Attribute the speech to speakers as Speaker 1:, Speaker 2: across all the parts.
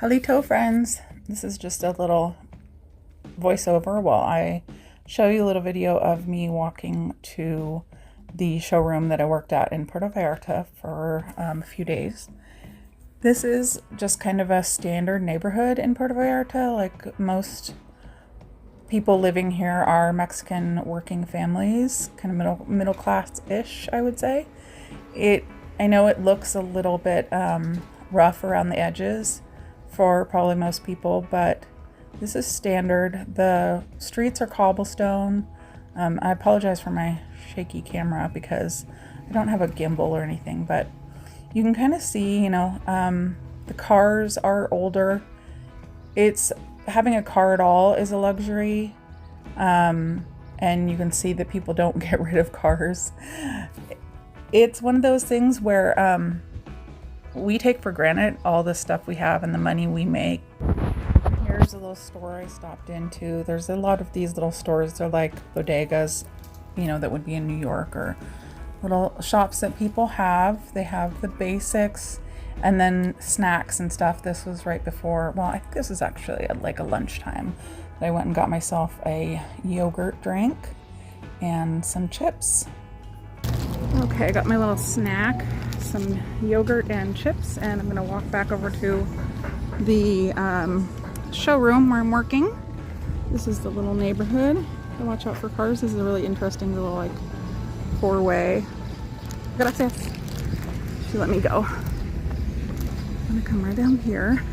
Speaker 1: Halito friends, this is just a little voiceover while I show you a little video of me walking to the showroom that I worked at in Puerto Vallarta for a few days. This is just kind of a standard neighborhood in Puerto Vallarta. Like most people living here are Mexican working families, kind of middle class-ish, I would say. I know it looks a little bit rough around the edges for probably most people, but this is standard. The streets are cobblestone. I apologize for my shaky camera because I don't have a gimbal or anything, but you can kind of see, the cars are older. Having a car at all is a luxury. And you can see that people don't get rid of cars. It's one of those things where we take for granted all the stuff we have and the money we make. Here's a little store I stopped into. There's a lot of these little stores. They're like bodegas, that would be in New York, or little shops that people have. They have the basics and then snacks and stuff. This was right before, well, I think this is actually like a lunchtime. I went and got myself a yogurt drink and some chips. Okay, I got my little snack, some yogurt and chips, and I'm gonna walk back over to the showroom where I'm working. This is the little neighborhood. Watch out for cars. This is a really interesting little like four-way. Gracias. She let me go. I'm gonna come right down here.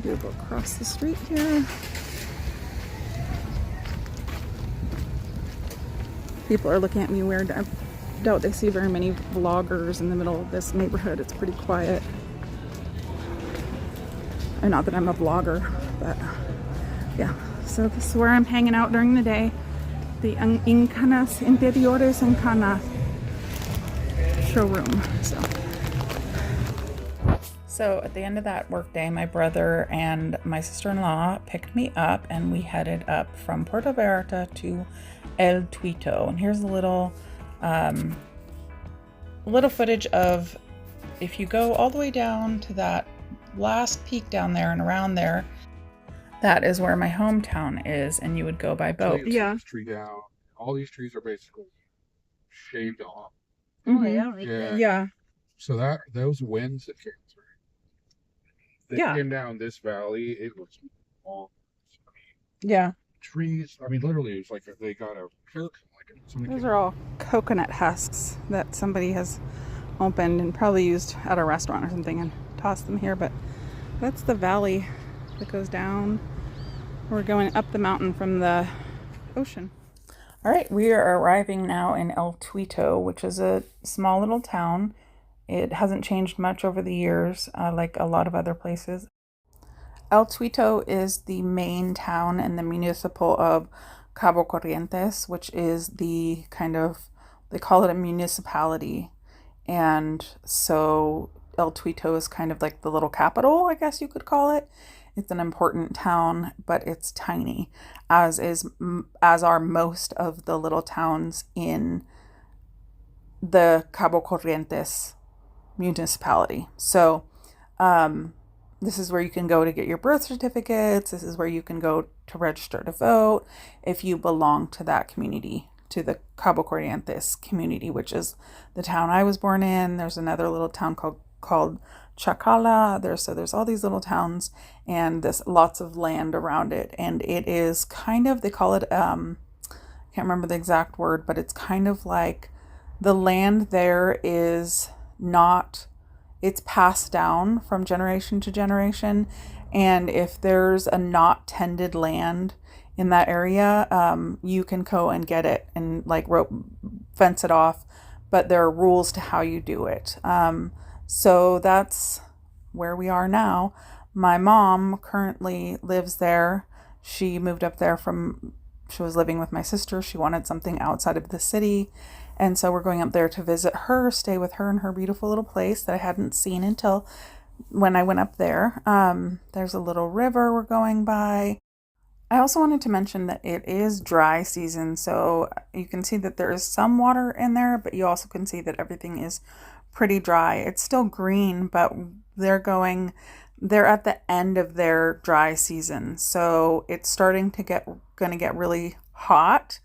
Speaker 1: Do go across the street here. People are looking at me weird. I doubt they see very many vloggers in the middle of this neighborhood. It's pretty quiet. And not that I'm a vlogger, but yeah. So this is where I'm hanging out during the day. The Incanas Interiores Encana showroom. So at the end of that workday, my brother and my sister-in-law picked me up and we headed up from Puerto Vallarta to El Tuito. And here's a little footage of, if you go all the way down to that last peak down there and around there, that is where my hometown is, and you would go by boat.
Speaker 2: Yeah. Tree down. All these trees are basically shaved off.
Speaker 1: Oh yeah. Yeah.
Speaker 2: So those winds that came through, they came down this valley. It was all,
Speaker 1: yeah.
Speaker 2: Trees. I mean, literally, it was like they got a haircut.
Speaker 1: Those are all coconut husks that somebody has opened and probably used at a restaurant or something and tossed them here. But that's the valley that goes down. We're going up the mountain from the ocean. All right, we are arriving now in El Tuito, which is a small little town. It hasn't changed much over the years, like a lot of other places. El Tuito is the main town in the municipal of Cabo Corrientes, which is the kind of, they call it a municipality. And so El Tuito is kind of like the little capital, I guess you could call it. It's an important town, but it's tiny, as are most of the little towns in the Cabo Corrientes municipality. So this is where you can go to get your birth certificates. This is where you can go to register to vote if you belong to that community, to the Cabo Corrientes community, which is the town I was born in. There's another little town called Chacala. There's all these little towns, and there's lots of land around it. And it is kind of, they call it, I can't remember the exact word, but it's kind of like the land there is not, it's passed down from generation to generation. And if there's a not tended land in that area, you can go and get it and like fence it off. But there are rules to how you do it. So that's where we are now. My mom currently lives there. She moved up there she was living with my sister. She wanted something outside of the city. And so we're going up there to visit her, stay with her in her beautiful little place that I hadn't seen until when I went up there. There's a little river we're going by. I also wanted to mention that it is dry season, so you can see that there is some water in there, but you also can see that everything is pretty dry. It's still green, but they're at the end of their dry season. So it's starting to going to get really hot.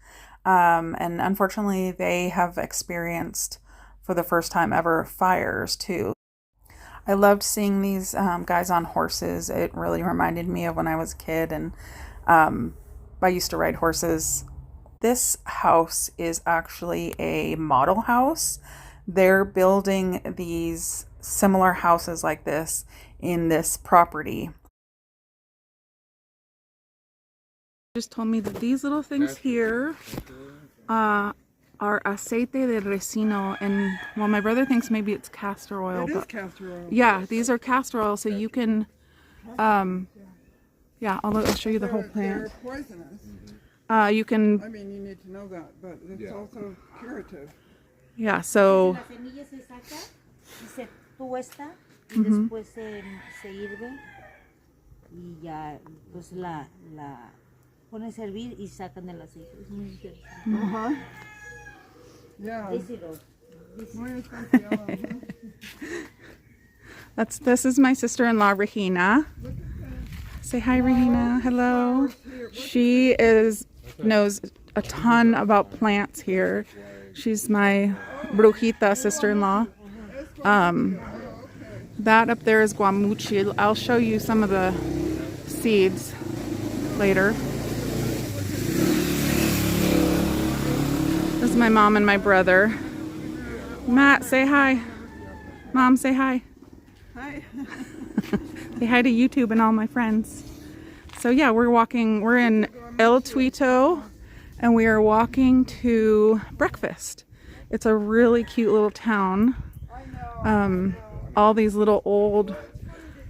Speaker 1: And unfortunately, they have experienced for the first time ever fires too. I loved seeing these guys on horses. It really reminded me of when I was a kid, and I used to ride horses. This house is actually a model house. They're building these similar houses like this in this property. Just told me that these little things here are aceite de resino, and well, my brother thinks maybe it's castor oil.
Speaker 3: It is castor oil.
Speaker 1: Yeah, these are castor oil, so you can, yeah, I'll show you the whole plant.
Speaker 3: They're poisonous.
Speaker 1: You can.
Speaker 3: I mean, you need to know that, but it's also curative.
Speaker 1: Yeah, so.
Speaker 4: La semilla se saca y se tuesta y después se hirve y ya pues la pones a hervir y sacan el aceite. Es muy interesante.
Speaker 3: Yeah.
Speaker 4: Díselo.
Speaker 3: Muy especial.
Speaker 1: This is my sister-in-law, Regina. Say hi, Regina. Hello. She knows a ton about plants here. She's my brujita sister-in-law. That up there is guamuchi. I'll show you some of the seeds later. This is my mom and my brother. Matt, say hi. Mom, say hi.
Speaker 3: Hi.
Speaker 1: Say hi to YouTube and all my friends. So yeah, we're in El Tuito, and we are walking to breakfast. It's a really cute little town. All these little old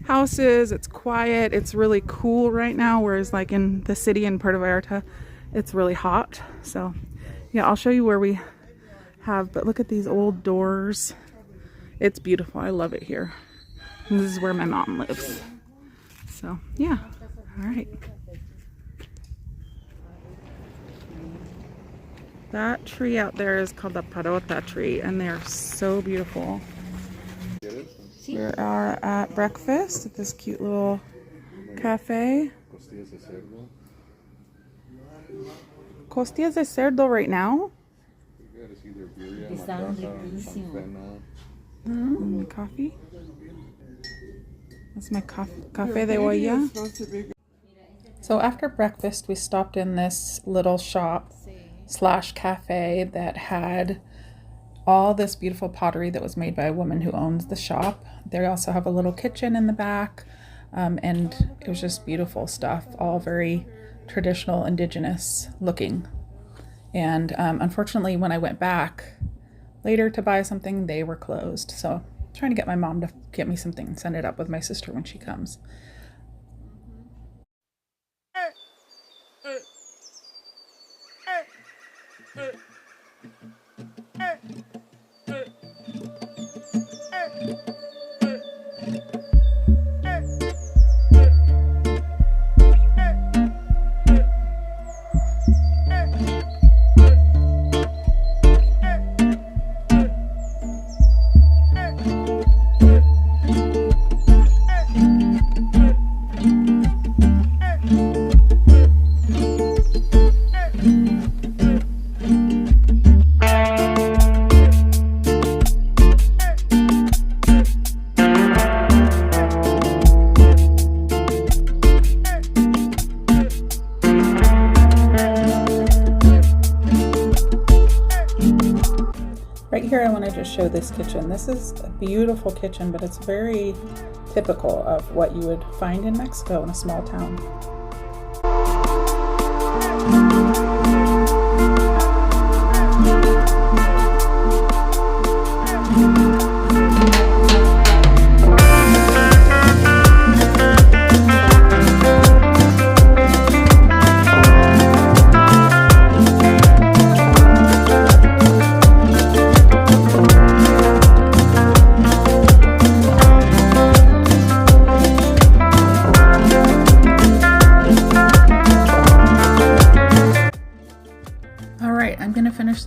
Speaker 1: houses. It's quiet. It's really cool right now, whereas like in the city in Puerto Vallarta, it's really hot. So yeah, I'll show you where we have, but look at these old doors. It's beautiful. I love it here. And this is where my mom lives. So yeah, all right. That tree out there is called the parota tree, and they're so beautiful. We are at breakfast at this cute little cafe. Costillas de cerdo right now?
Speaker 4: Están riquísimos.
Speaker 1: Coffee. That's my cafe de olla. So after breakfast, we stopped in this little shop / cafe that had all this beautiful pottery that was made by a woman who owns the shop. They also have a little kitchen in the back, and it was just beautiful stuff, all very traditional, indigenous looking. And unfortunately, when I went back later to buy something, they were closed. So I'm trying to get my mom to get me something and send it up with my sister when she comes. Right here, I want to just show this kitchen. This is a beautiful kitchen, but it's very typical of what you would find in Mexico in a small town.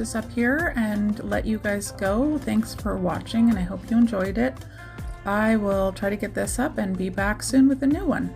Speaker 1: this up here and let you guys go. Thanks for watching, and I hope you enjoyed it. I will try to get this up and be back soon with a new one.